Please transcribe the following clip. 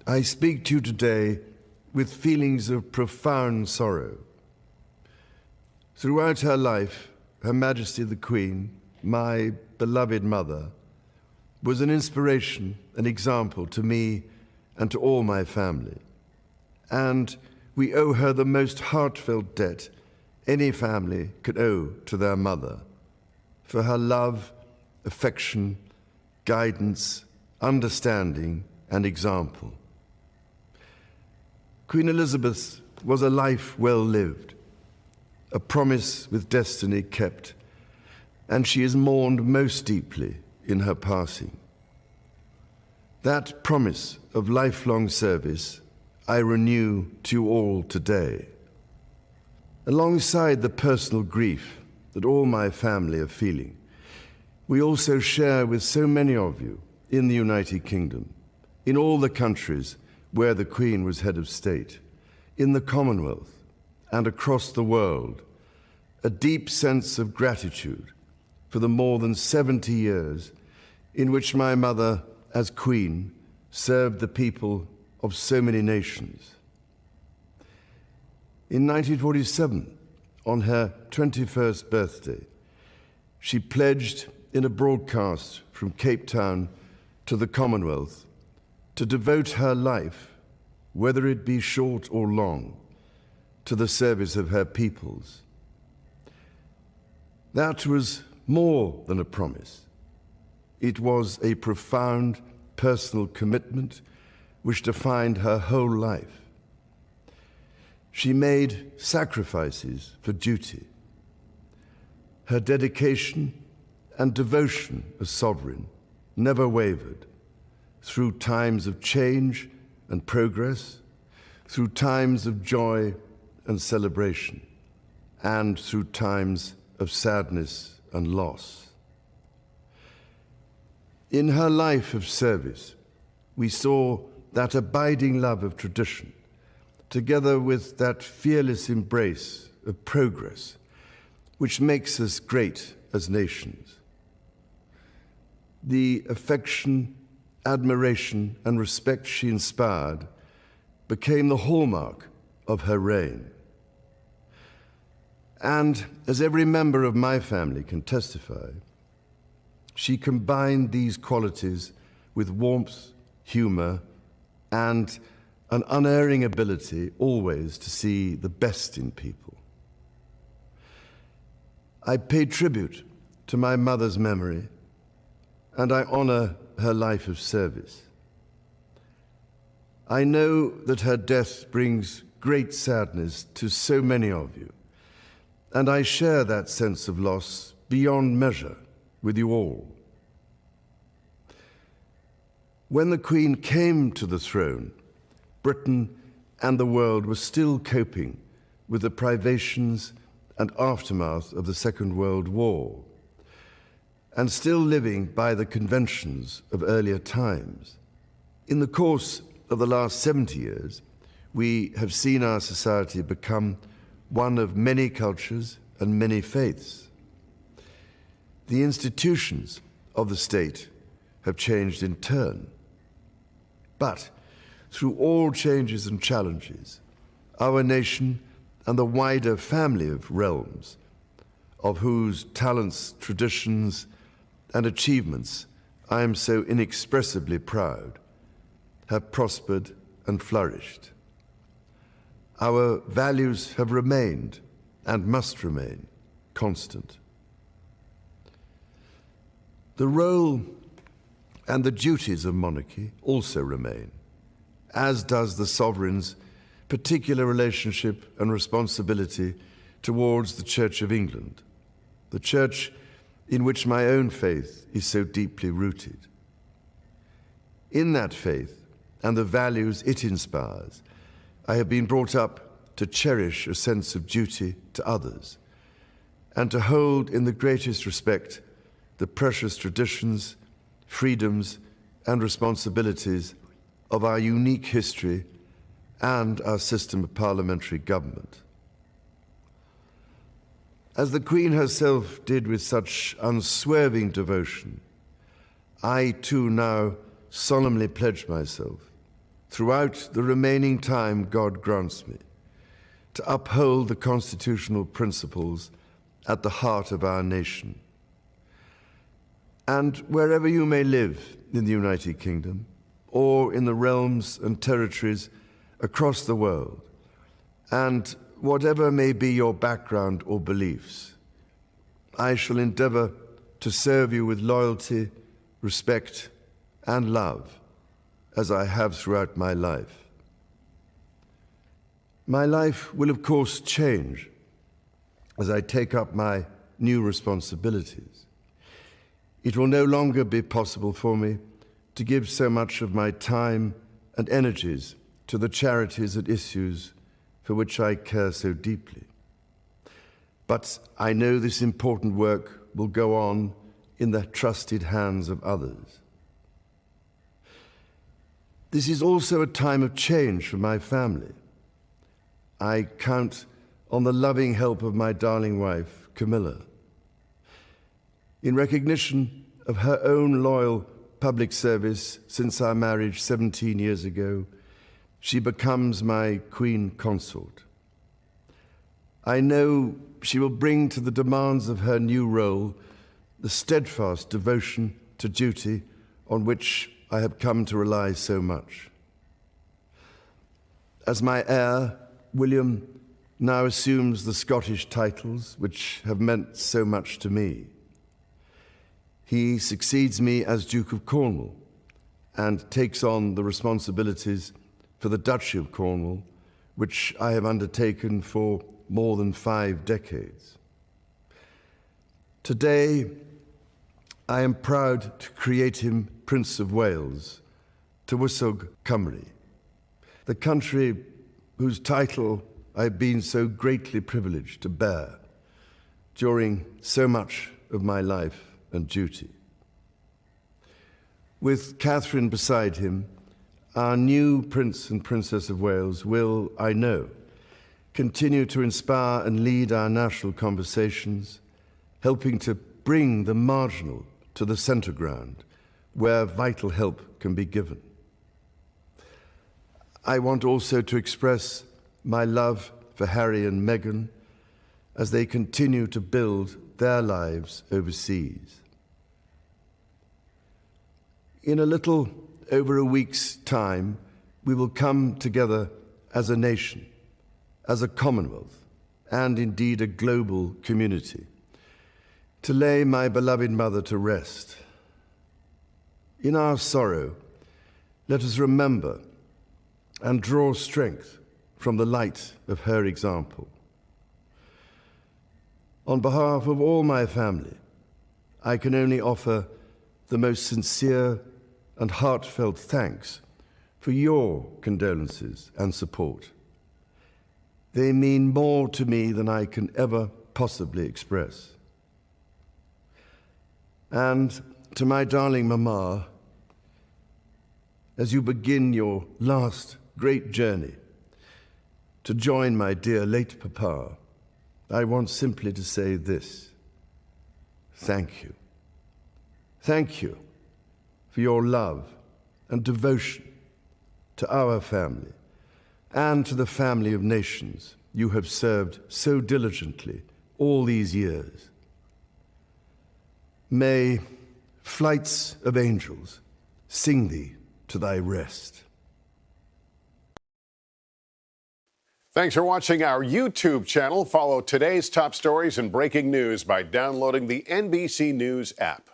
I speak to you today with feelings of profound sorrow. Throughout her life, Her Majesty the Queen, my beloved mother, was an inspiration, an example to me and to all my family. And we owe her the most heartfelt debt any family could owe to their mother, for her love, affection, guidance, understanding, and example. Queen Elizabeth was a life well lived, a promise with destiny kept, and she is mourned most deeply in her passing. That promise of lifelong service I renew to you all today. Alongside the personal grief that all my family are feeling, we also share with so many of you in the United Kingdom, in all the countries where the Queen was head of state, in the Commonwealth and across the world, a deep sense of gratitude for the more than 70 years in which my mother, as Queen, served the people of so many nations. In 1947, on her 21st birthday, she pledged in a broadcast from Cape Town to the Commonwealth to devote her life, whether it be short or long, to the service of her peoples. That was more than a promise. It was a profound personal commitment which defined her whole life. She made sacrifices for duty. Her dedication and devotion as sovereign never wavered through times of change and progress, through times of joy and celebration, and through times of sadness and loss. In her life of service, we saw that abiding love of tradition, together with that fearless embrace of progress, which makes us great as nations. The affection, admiration, and respect she inspired became the hallmark of her reign. And as every member of my family can testify, she combined these qualities with warmth, humor, and an unerring ability always to see the best in people. I pay tribute to my mother's memory, and I honor her life of service. I know that her death brings great sadness to so many of you, and I share that sense of loss beyond measure with you all. When the Queen came to the throne, Britain and the world were still coping with the privations and aftermath of the Second World War, and still living by the conventions of earlier times. In the course of the last 70 years, we have seen our society become one of many cultures and many faiths. The institutions of the state have changed in turn. But through all changes and challenges, our nation and the wider family of realms, of whose talents, traditions, and achievements I am so inexpressibly proud, have prospered and flourished. Our values have remained, and must remain, constant. The role and the duties of monarchy also remain, as does the sovereign's particular relationship and responsibility towards the Church of England, the church in which my own faith is so deeply rooted. In that faith and the values it inspires, I have been brought up to cherish a sense of duty to others and to hold in the greatest respect the precious traditions, freedoms, and responsibilities of our unique history and our system of parliamentary government. As the Queen herself did with such unswerving devotion, I too now solemnly pledge myself throughout the remaining time God grants me, to uphold the constitutional principles at the heart of our nation. And wherever you may live in the United Kingdom, or in the realms and territories across the world, and whatever may be your background or beliefs, I shall endeavor to serve you with loyalty, respect, and love, as I have throughout my life. My life will, of course, change as I take up my new responsibilities. It will no longer be possible for me to give so much of my time and energies to the charities and issues for which I care so deeply. But I know this important work will go on in the trusted hands of others. This is also a time of change for my family. I count on the loving help of my darling wife, Camilla. In recognition of her own loyal public service since our marriage 17 years ago, she becomes my Queen Consort. I know she will bring to the demands of her new role the steadfast devotion to duty on which I have come to rely so much. As my heir, William now assumes the Scottish titles which have meant so much to me. He succeeds me as Duke of Cornwall and takes on the responsibilities for the Duchy of Cornwall, which I have undertaken for more than 5 decades. Today, I am proud to create him Prince of Wales, Tywysog Cymru, the country whose title I've been so greatly privileged to bear during so much of my life and duty. With Catherine beside him, our new Prince and Princess of Wales will, I know, continue to inspire and lead our national conversations, helping to bring the marginal to the centre ground, where vital help can be given. I want also to express my love for Harry and Meghan as they continue to build their lives overseas. In a little over a week's time, we will come together as a nation, as a Commonwealth, and indeed a global community, to lay my beloved mother to rest. In our sorrow, let us remember and draw strength from the light of her example. On behalf of all my family, I can only offer the most sincere and heartfelt thanks for your condolences and support. They mean more to me than I can ever possibly express. And to my darling Mama, as you begin your last great journey to join my dear late Papa, I want simply to say this: thank you. Thank you for your love and devotion to our family and to the family of nations you have served so diligently all these years. May flights of angels sing thee to thy rest. Thanks for watching our YouTube channel. Follow today's top stories and breaking news by downloading the NBC News app.